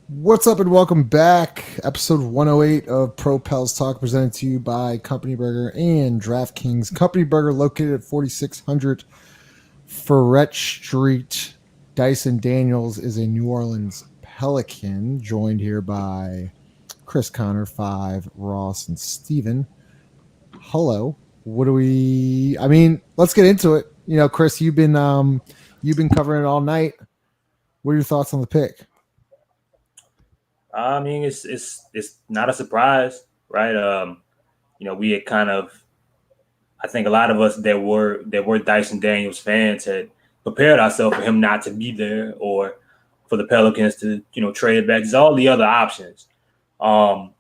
What's up and welcome back. Episode 108 of Pro Pels Talk presented to you by Company Burger and DraftKings. Company Burger located at 4600 Ferret Street. Dyson Daniels is a New Orleans Pelican, joined here by Chris Connor, 5, Ross, and Steven. Hello. Let's get into it. Chris, you've been covering it all night. What are your thoughts on the pick? I mean, it's not a surprise, right? We had kind of, I think a lot of us that were Dyson Daniels fans had prepared ourselves for him not to be there, or for the Pelicans to trade it back. There's all the other options, or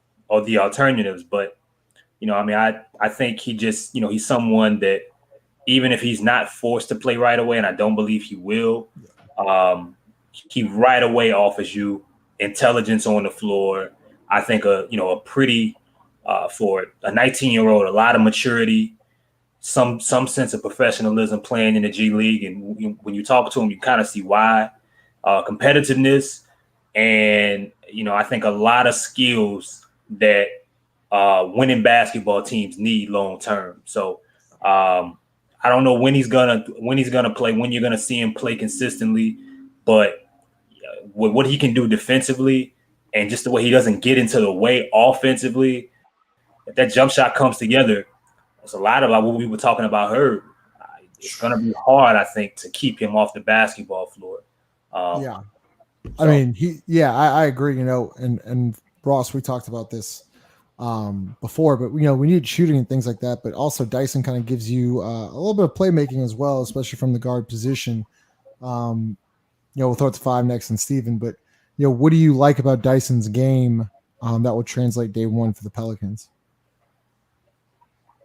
the alternatives. But I think he just he's someone that, even if he's not forced to play right away, and I don't believe he will, he right away offers you intelligence on the floor. I think a pretty for a 19-year-old, a lot of maturity, some sense of professionalism playing in the G League, and when you talk to him, you kind of see why. Competitiveness, and I think a lot of skills that winning basketball teams need long term. So I don't know when he's gonna play, when you're gonna see him play consistently, but with what he can do defensively and just the way he doesn't get into the way offensively, if that jump shot comes together, it's a lot about what we were talking about Herb. It's going to be hard, I think, to keep him off the basketball floor. Um, Yeah. so, I agree, and Ross, we talked about this before, but we need shooting and things like that. But also Dyson kind of gives you a little bit of playmaking as well, especially from the guard position. Um, we'll throw it to 5 next and Steven, but what do you like about Dyson's game that will translate day one for the Pelicans?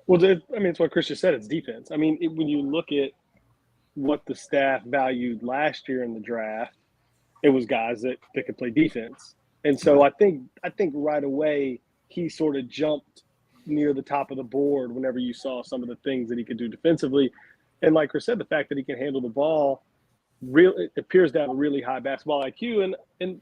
Well, it's what Chris just said. It's defense. When you look at what the staff valued last year in the draft, it was guys that could play defense. And so I think right away he sort of jumped near the top of the board whenever you saw some of the things that he could do defensively. And like Chris said, the fact that he can handle the ball really appears to have a really high basketball IQ, and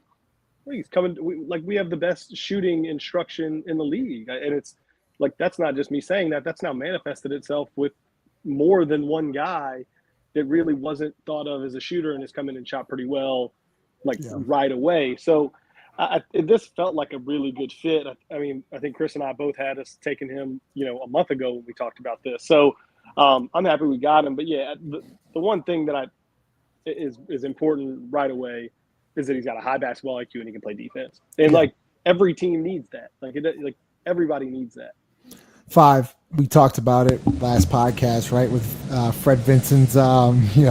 he's coming. We have the best shooting instruction in the league, and it's like that's not just me saying that. That's now manifested itself with more than one guy that really wasn't thought of as a shooter and has come in and shot pretty well, Yeah. right away. So this felt like a really good fit. I think Chris and I both had us taking him, a month ago when we talked about this. So I'm happy we got him. But yeah, the one thing that is important right away is that he's got a high basketball IQ and he can play defense. And Yeah. every team needs that. Everybody needs that. 5, we talked about it last podcast, right, with Fred Vincent's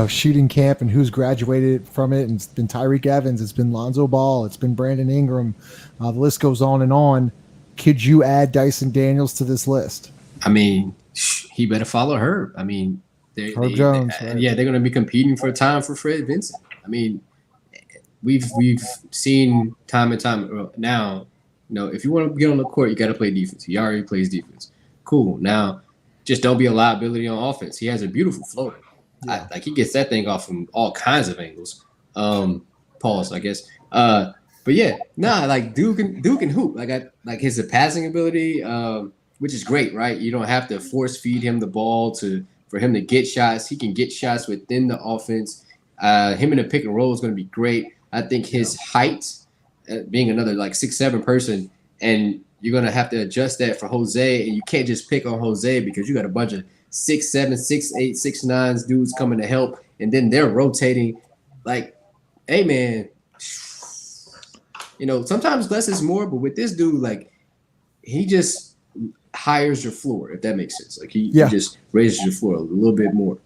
shooting camp and who's graduated from it, and it's been Tyreek Evans, it's been Lonzo Ball, it's been Brandon Ingram, the list goes on and on. Could you add Dyson Daniels to this list? I mean, he better follow Herb. I mean, Herb Jones, right? yeah, they're going to be competing for time for Fred Vincent. I mean, we've seen time and time now. If you want to get on the court, you got to play defense. He already plays defense. Cool. Now, just don't be a liability on offense. He has a beautiful floater. Yeah. He gets that thing off from all kinds of angles. Pause, I guess. But yeah, Duke can hoop. Like his passing ability, which is great, right? You don't have to force feed him the ball for him to get shots. He can get shots within the offense. Him in the pick and roll is going to be great. I think his height, being another 6'7" person, and you're going to have to adjust that for Jose, and you can't just pick on Jose because you got a bunch of 6'7", 6'8", 6'9" dudes coming to help, and then they're rotating. Hey man, sometimes less is more, but with this dude, he just hires your floor, if that makes sense. He just raises your floor a little bit more.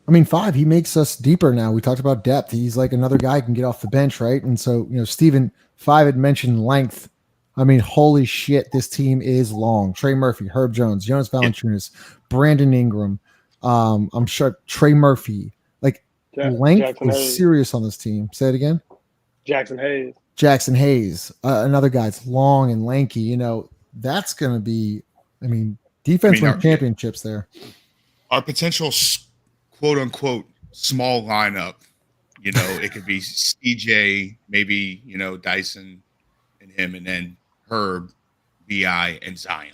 5, he makes us deeper now. We talked about depth. He's like another guy who can get off the bench, right? And so, Steven, 5 had mentioned length. Holy shit, this team is long. Trey Murphy, Herb Jones, Jonas Valanciunas, Brandon Ingram. I'm sure Trey Murphy. Length Jackson is Hayes. serious on this team. Say it again. Jackson Hayes, another guy that's long and lanky. That's going to be, defense wins championships there. Our potential quote unquote small lineup, it could be CJ, maybe, Dyson, him, and then Herb, Bi, and Zion.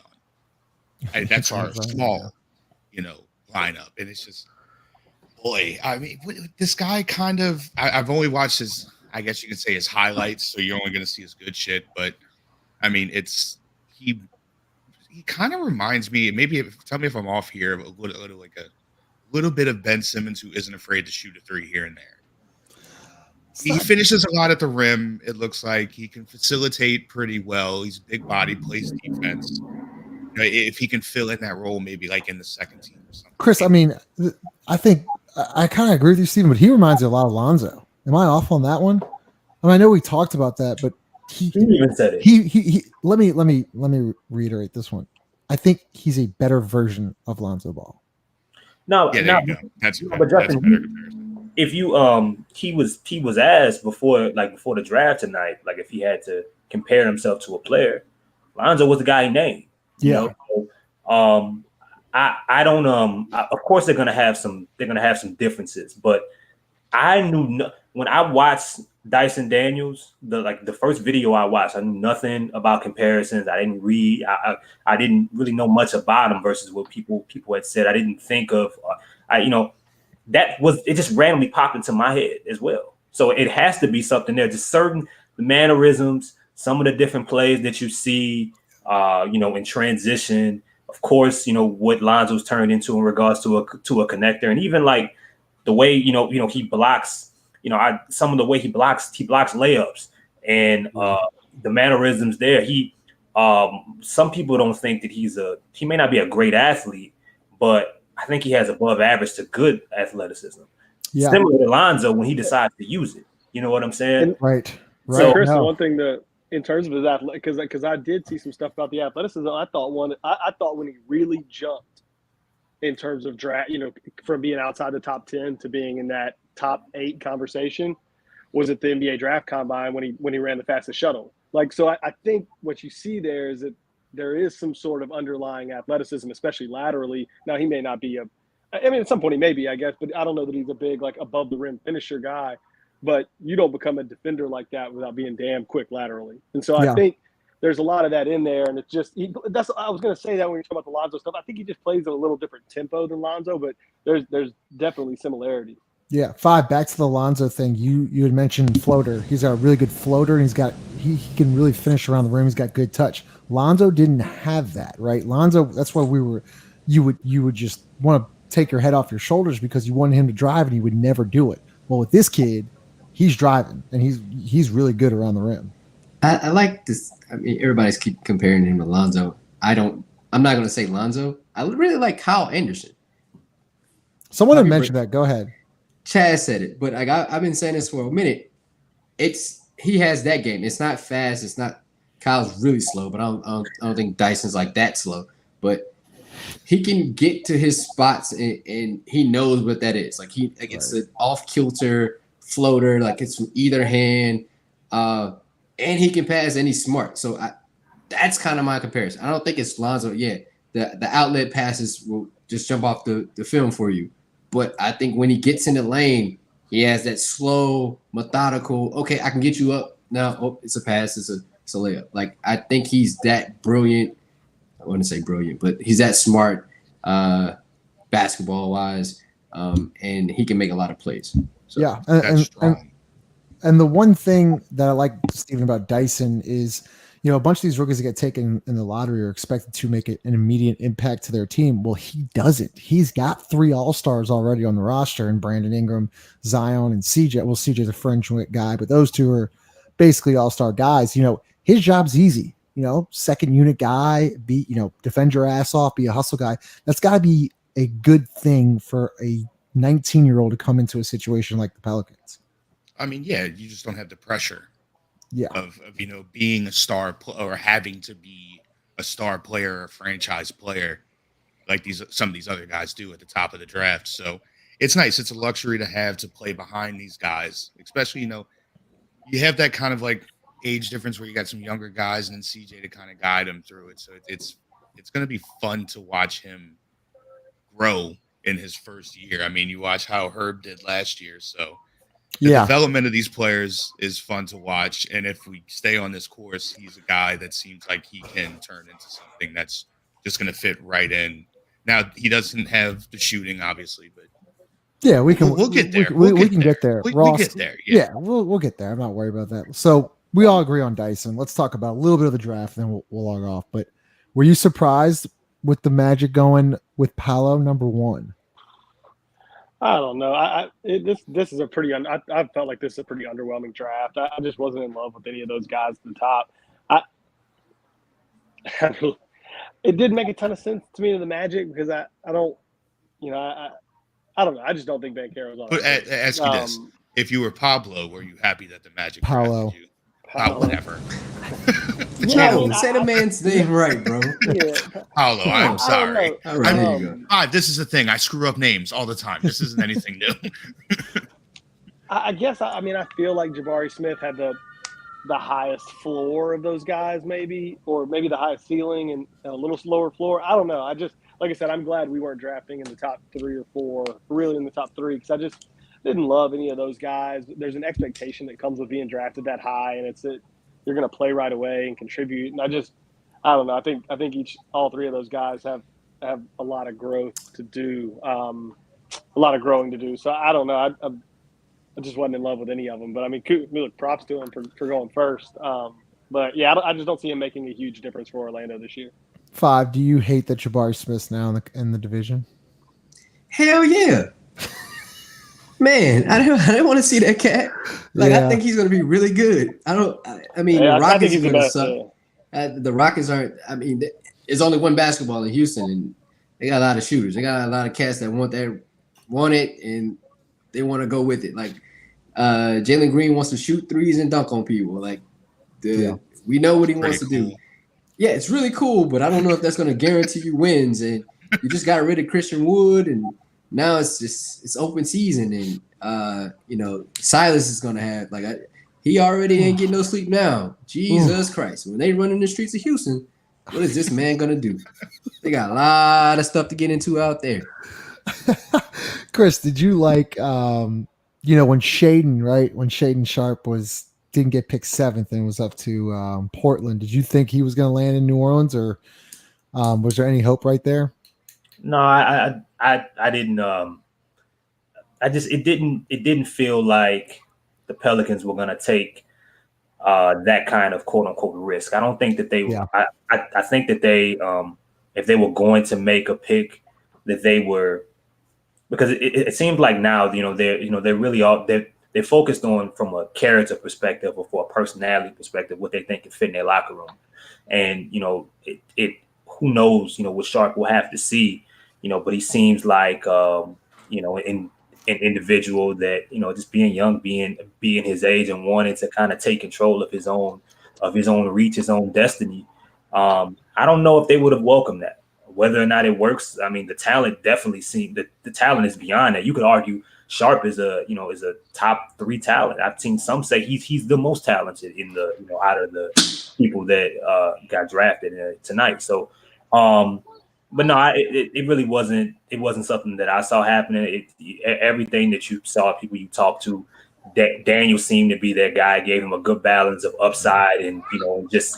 That's our small, lineup, and it's just, boy. I mean, this guy kind of. I've only watched his. I guess you could say his highlights, so you're only going to see his good shit. But I mean, he kind of reminds me. Maybe tell me if I'm off here. A little bit of Ben Simmons, who isn't afraid to shoot a three here and there. He finishes a lot at the rim. It looks like he can facilitate pretty well. He's big body, plays defense. If he can fill in that role, maybe like in the second team or something. Chris, I mean, I think I kind of agree with you, Steven, but he reminds me a lot of Lonzo. Am I off on that one? I mean, I know we talked about that, but he even said it. He let me reiterate this one. I think he's a better version of Lonzo Ball. No, yeah, there you go. That's a better comparison. If you he was asked before the draft tonight, like if he had to compare himself to a player, Lonzo was the guy he named. Yeah. I don't of course they're gonna have some differences, but I knew when I watched Dyson Daniels, the first video I watched, I knew nothing about comparisons. I didn't read. I didn't really know much about him versus what people had said. I didn't think of. It just randomly popped into my head as well. So it has to be something there. Just certain mannerisms, some of the different plays that you see, in transition. Of course, what Lonzo's turned into in regards to a connector, and even like the way he blocks. Some of the way he blocks layups and the mannerisms there. Some people don't think that he may not be a great athlete, but I think he has above average to good athleticism. Yeah. Similar to Lonzo when he decides to use it. You know what I'm saying? Right. So, Chris, the one thing that in terms of his athletic, because I did see some stuff about the athleticism. I thought when he really jumped in terms of draft, from being outside the top 10 to being in that top 8 conversation, was at the NBA draft combine when he ran the fastest shuttle. So I think what you see there is that there is some sort of underlying athleticism, especially laterally. Now he may not be at some point he may be, I guess, but I don't know that he's a big above the rim finisher guy. But you don't become a defender like that without being damn quick laterally. And so I think there's a lot of that in there. And it's just I was going to say that when you're talking about the Lonzo stuff. I think he just plays at a little different tempo than Lonzo, but there's definitely similarities. Yeah, back to the Lonzo thing. You had mentioned floater. He's got a really good floater, and he can really finish around the rim. He's got good touch. Lonzo didn't have that, right? Lonzo, that's why you would just want to take your head off your shoulders because you wanted him to drive, and he would never do it. Well, with this kid, he's driving, and he's really good around the rim. I like this. I mean, everybody's keep comparing him to Lonzo. I'm not going to say Lonzo. I really like Kyle Anderson. Someone had mentioned that. Go ahead. Chad said it, but I've been saying this for a minute. He has that game. It's not fast. It's not. Kyle's really slow, but I don't think Dyson's like that slow. But he can get to his spots, and he knows what that is. It's an off kilter floater. It's from either hand, and he can pass, and he's smart. So that's kind of my comparison. I don't think it's Lonzo. Yeah, the outlet passes will just jump off the film for you. But I think when he gets in the lane, he has that slow, methodical. Okay, I can get you up now. Oh, it's a pass. It's a layup. I think he's that brilliant. I wouldn't say brilliant, but he's that smart, basketball wise, and he can make a lot of plays. So, yeah, and the one thing that I like, Steven, about Dyson is, a bunch of these rookies that get taken in the lottery are expected to make an immediate impact to their team. Well, he doesn't. He's got 3 All-Stars already on the roster, and Brandon Ingram, Zion, and CJ. Well, CJ's a fringe guy, but those 2 are basically All-Star guys. His job's easy. Second unit guy, defend your ass off, be a hustle guy. That's got to be a good thing for a 19-year-old to come into a situation like the Pelicans. I mean, yeah, you just don't have the pressure. Yeah. Of being a star or having to be a star player or a franchise player like some of these other guys do at the top of the draft. So it's nice. It's a luxury to have to play behind these guys, especially, you have that kind of age difference where you got some younger guys and then CJ to kind of guide them through it. So it's going to be fun to watch him grow in his first year. I mean, you watch how Herb did last year. So The development of these players is fun to watch, and if we stay on this course, he's a guy that seems like he can turn into something that's just going to fit right in. Now he doesn't have the shooting, obviously, but yeah, we can. We'll get there. We can get there. We get there. Yeah, we'll get there. I'm not worried about that. So we all agree on Dyson. Let's talk about a little bit of the draft, and then we'll log off. But were you surprised with the Magic going with Paolo number 1? I don't know. This is a pretty. I felt like this is a pretty underwhelming draft. I just wasn't in love with any of those guys at the top. It did make a ton of sense to me to the Magic because I don't, I don't know. I just don't think Banchero was on. But ask you this: if you were Pablo, were you happy that the Magic Paolo? drafted you? Whatever. No, say the man's name right, bro. Yeah. Paolo, I'm sorry. All right, there you go. This is the thing. I screw up names all the time. This isn't anything new. I guess. I feel like Jabari Smith had the highest floor of those guys, maybe, or maybe the highest ceiling and a little lower floor. I don't know. I just, like I said, I'm glad we weren't drafting in the top 3 or 4, really in the top 3, because I just didn't love any of those guys. There's an expectation that comes with being drafted that high, and it's that you're going to play right away and contribute. And I don't know. I think all 3 of those guys have a lot of growth to do, a lot of growing to do. So I don't know. I just wasn't in love with any of them. But, look, props to him for going first. But, yeah, I just don't see him making a huge difference for Orlando this year. 5, do you hate that Jabari Smith's now in the division? Hell yeah. Man, I didn't want to see that cat. I think he's going to be really good. The Rockets are going to suck. The Rockets aren't. There's only one basketball in Houston, and they got a lot of shooters. They got a lot of cats that want it, and they want to go with it. Jalen Green wants to shoot threes and dunk on people. We know what he wants to do. Yeah, it's really cool, but I don't know if that's going to guarantee you wins. And you just got rid of Christian Wood, and now it's open season, and Silas is going to have he already ain't getting no sleep now. Jesus Christ! When they run in the streets of Houston, what is this man going to do? They got a lot of stuff to get into out there. Chris, did you like when Shaedon Sharpe didn't get picked 7th and was up to Portland? Did you think he was going to land in New Orleans, or was there any hope right there? No, I didn't. It didn't feel like the Pelicans were going to take that kind of quote unquote risk. I don't think that they. Yeah. I think that they, if they were going to make a pick, that they were, because it seems like now they're really all they're focused on from a character perspective or for a personality perspective what they think can fit in their locker room, and it who knows what Sharpe will have to see. But he seems like, an individual that, just being young, being his age and wanting to kind of take control of his own reach, his own destiny. I don't know if they would have welcomed that. Whether or not it works, the talent definitely seems that the talent is beyond that. You could argue Sharpe is a top 3 talent. I've seen some say he's the most talented in the out of the people that got drafted tonight. So. But no, it really wasn't. It wasn't something that I saw happening. Everything that you saw, people you talked to, Daniel seemed to be that guy. Gave him a good balance of upside and just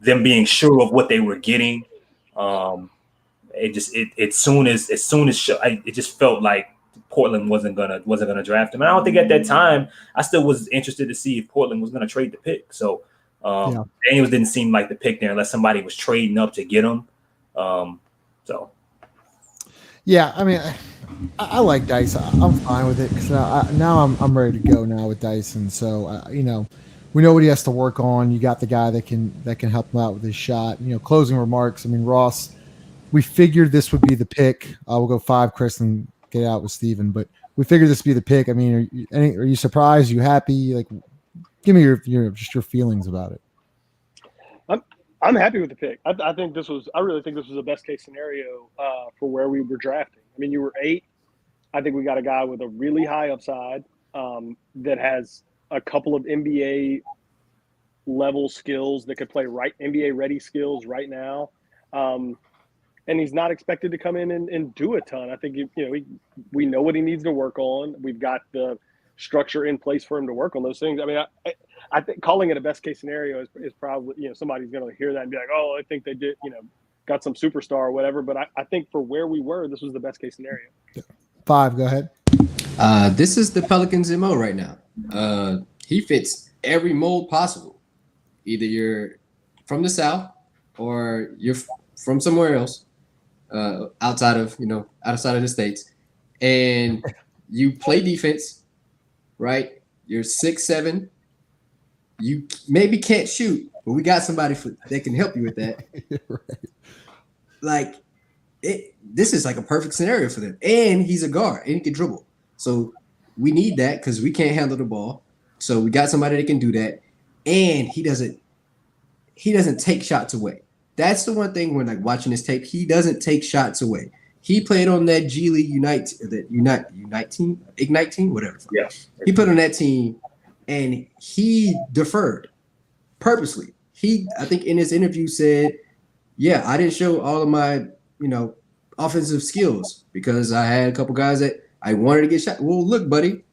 them being sure of what they were getting. It just felt like Portland wasn't gonna draft him. And I don't think at that time I still was interested to see if Portland was gonna trade the pick. So. Daniels didn't seem like the pick there unless somebody was trading up to get him. I like Dyson. I'm fine with it because now I'm ready to go now with Dyson. So we know what he has to work on. You got the guy that can help him out with his shot. Closing remarks. Ross, we figured this would be the pick. We'll go 5, Chris, and get out with Steven. But we figured this would be the pick. Are you surprised? Are you happy? Give me your feelings about it. I'm happy with the pick. I really think this was the best case scenario for where we were drafting. You were 8. I think we got a guy with a really high upside that has a couple of NBA level skills that could play NBA ready skills right now. and he's not expected to come in and do a ton. I think we know what he needs to work on. We've got the structure in place for him to work on those things. I mean, I think calling it a best case scenario is probably, somebody's going to hear that and be like, oh, I think they did, got some superstar or whatever. But I think for where we were, this was the best case scenario. 5, go ahead. This is the Pelicans' MO right now. He fits every mold possible. Either you're from the South or you're from somewhere else, outside of the States, and you play defense, right? You're 6'7". You maybe can't shoot, but we got somebody that can help you with that. Right. This is like a perfect scenario for them. And he's a guard and he can dribble. So we need that because we can't handle the ball. So we got somebody that can do that. And he doesn't take shots away. That's the one thing when watching this tape, he doesn't take shots away. He played on that G League Ignite team, whatever. Yeah. He put on that team and he deferred purposely. I think in his interview said, yeah, I didn't show all of my, offensive skills because I had a couple guys that I wanted to get shot. Well, look, buddy,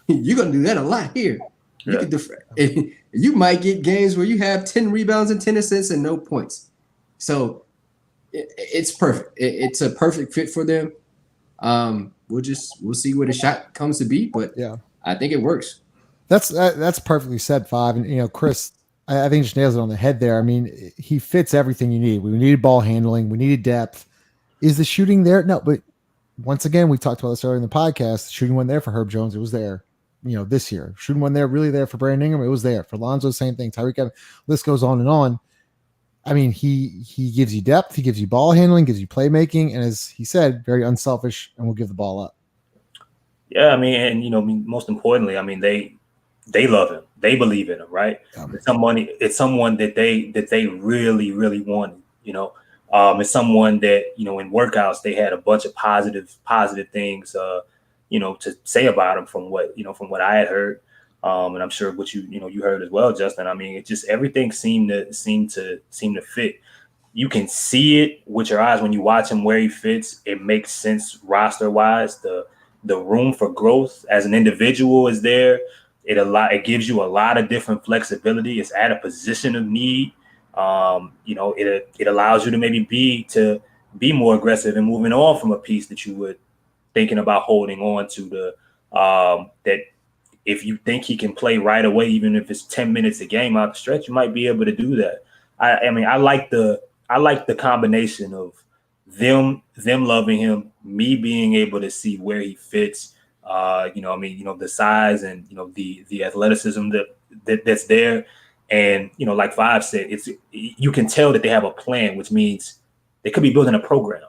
you're going to do that a lot here. You can defer. You might get games where you have 10 rebounds and 10 assists and no points. So it's perfect. It's a perfect fit for them. We'll see where the shot comes to be, but yeah, I think it works. That's perfectly said, 5. And Chris, I think just nails it on the head there. I mean, he fits everything you need. We needed ball handling. We needed depth. Is the shooting there? No, but once again, we talked about this earlier in the podcast. The shooting wasn't there for Herb Jones. It was there, this year. Shooting wasn't there, really there for Brandon Ingram. It was there for Lonzo. Same thing. Tyreek Evans. List goes on and on. I mean, he gives you depth. He gives you ball handling, gives you playmaking, and as he said, very unselfish and will give the ball up. Yeah, I mean, and most importantly, I mean, they love him. They believe in him, right? It's someone that they really, really wanted. It's someone that in workouts they had a bunch of positive things, to say about him from what I had heard, and I'm sure what you heard as well, Justin. I mean, it just everything seemed to fit. You can see it with your eyes when you watch him where he fits. It makes sense roster wise. The room for growth as an individual is there. It gives you a lot of different flexibility. It's at a position of need. It allows you to maybe be more aggressive and moving on from a piece that you were thinking about holding on to. That if you think he can play right away, even if it's 10 minutes a game out the stretch, you might be able to do that. I mean, I like the combination of them loving him, me being able to see where he fits. The size and the athleticism that's there, and like 5 said, you can tell that they have a plan, which means they could be building a program.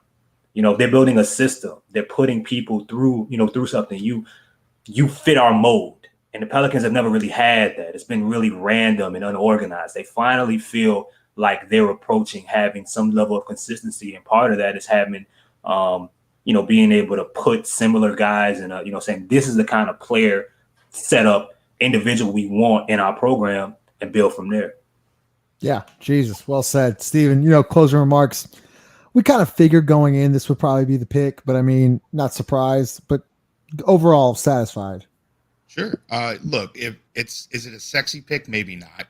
They're building a system. They're putting people through something. You fit our mold, and the Pelicans have never really had that. It's been really random and unorganized. They finally feel like they're approaching having some level of consistency, and part of that is having being able to put similar guys and, saying this is the kind of player setup individual we want in our program and build from there. Yeah. Jesus. Well said, Steven. Closing remarks. We kind of figured going in, this would probably be the pick, but I mean, not surprised, but overall satisfied. Sure. Look, is it a sexy pick? Maybe not.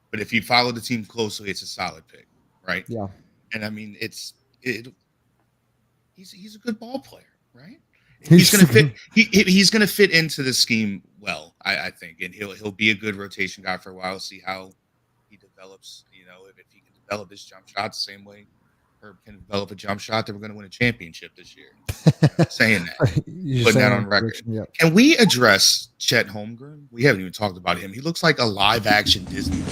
But if you follow the team closely, it's a solid pick, right? Yeah. And I mean, he's a good ball player, right? He's going to fit. He's going to fit into the scheme well, I think, and he'll be a good rotation guy for a while. See how he develops. If he can develop his jump shot the same way Herb can develop a jump shot, then we're going to win a championship this year. Saying that, putting that on record. Yep. Can we address Chet Holmgren? We haven't even talked about him. He looks like a live action Disney.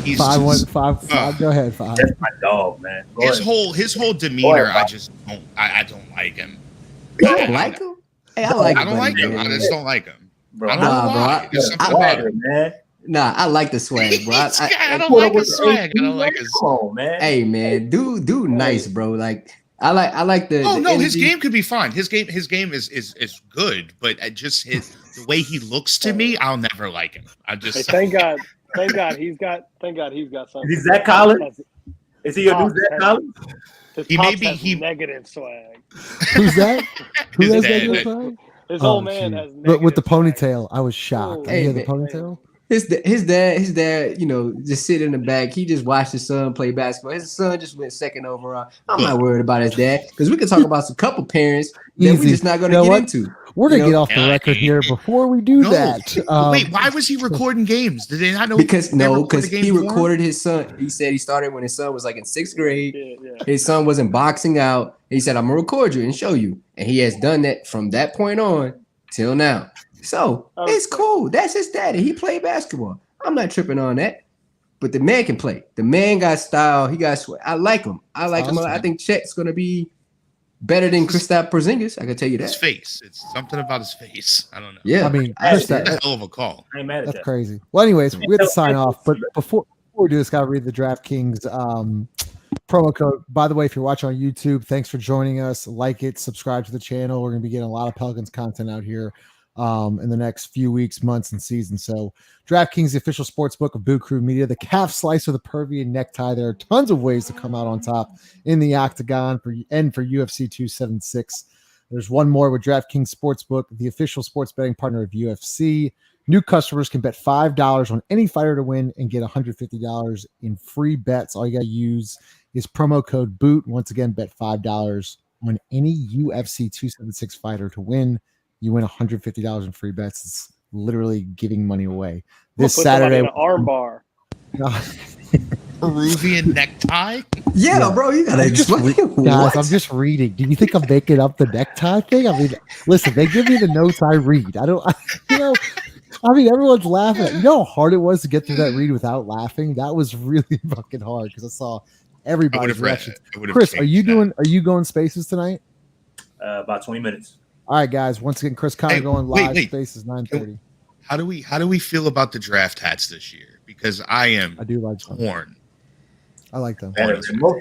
He's 5. Go ahead, 5. That's my dog, man. His whole demeanor, I don't like him. You don't like him? Hey, I don't like him. I just don't like him. Bro, I don't know why. There's something about him, man. Nah, I like the swag, bro. I don't like his swag. I don't like his. Come on, man. Hey, man, dude, nice, bro. Like I like the. Oh no, energy. his game could be fine. His game is good, but just the way he looks to me, I'll never like him. I just Thank God he's got something. Is Zach Collins? Is he a new Zach Collins? His He pops may be- has he- negative swag. Who's that? Who His has dad. negative swag? His Oh, old man gee. has negative With the swag. ponytail, I was shocked. Oh, Hey, Hey, the man. ponytail. His dad, you know, just sit in the back. He just watched his son play basketball. His son just went second overall. I'm not worried about his dad because we can talk about some couple parents that we Easy. just not going You to know get what? into. We're gonna You get know? off the record here before we do that. Wait, why was he recording games? Did they not know? Because they recorded because games he for him? recorded his son. He said he started when his son was like in 6th grade. Yeah. His son wasn't boxing out. He said, "I'm gonna record you and show you," and he has done that from that point on till now. So it's cool. That's his daddy. He played basketball. I'm not tripping on that. But the man can play. The man got style. He got sweat. I like him. Awesome. I think Chet's gonna be better than Kristaps Porzingis. I can tell you His that. face. It's something about his face. I don't know. Yeah. I mean, That's That's Kristaps, a hell of a call. I ain't mad at that's that. crazy. Well, anyways, we have to sign off. But before we do this, got to read the DraftKings promo code. By the way, if you're watching on YouTube, thanks for joining us. Like it, subscribe to the channel. We're going to be getting a lot of Pelicans content out here in the next few weeks, months, and seasons. So, DraftKings, the official sports book of Boo Crew Media, the calf slicer, the Pervian necktie. There are tons of ways to come out on top in the octagon for UFC 276. There's one more with DraftKings Sportsbook, the official sports betting partner of UFC. New customers can bet $5 on any fighter to win and get $150 in free bets. All you got to use is promo code BOOT. Once again, bet $5 on any UFC 276 fighter to win. You win $150 in free bets. It's literally giving money away. This We'll put somebody Saturday, in an arm bar. Peruvian necktie. Yeah, bro, you gotta explain. guys, What? I'm just reading. Do you think I'm making up the necktie thing? I mean, listen, they give me the notes I read. I mean, everyone's laughing. You know how hard it was to get through that read without laughing? That was really fucking hard because I saw everybody's reaction. Chris, are you going spaces tonight? About 20 minutes. All right, guys. Once again, Chris Connor going live. wait. Spaces 9:30. How do we feel about the draft hats this year? Because I do like them. torn. I like them.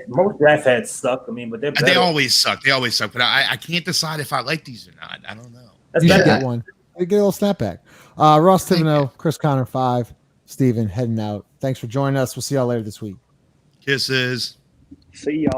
Most draft hats suck. I mean, but they're better. They always suck. But I can't decide if I like these or not. I don't know. That's You should better. get one. Get a little snapback. Ross Thibodeau, Chris Connor 5, Steven heading out. Thanks for joining us. We'll see y'all later this week. Kisses. See y'all.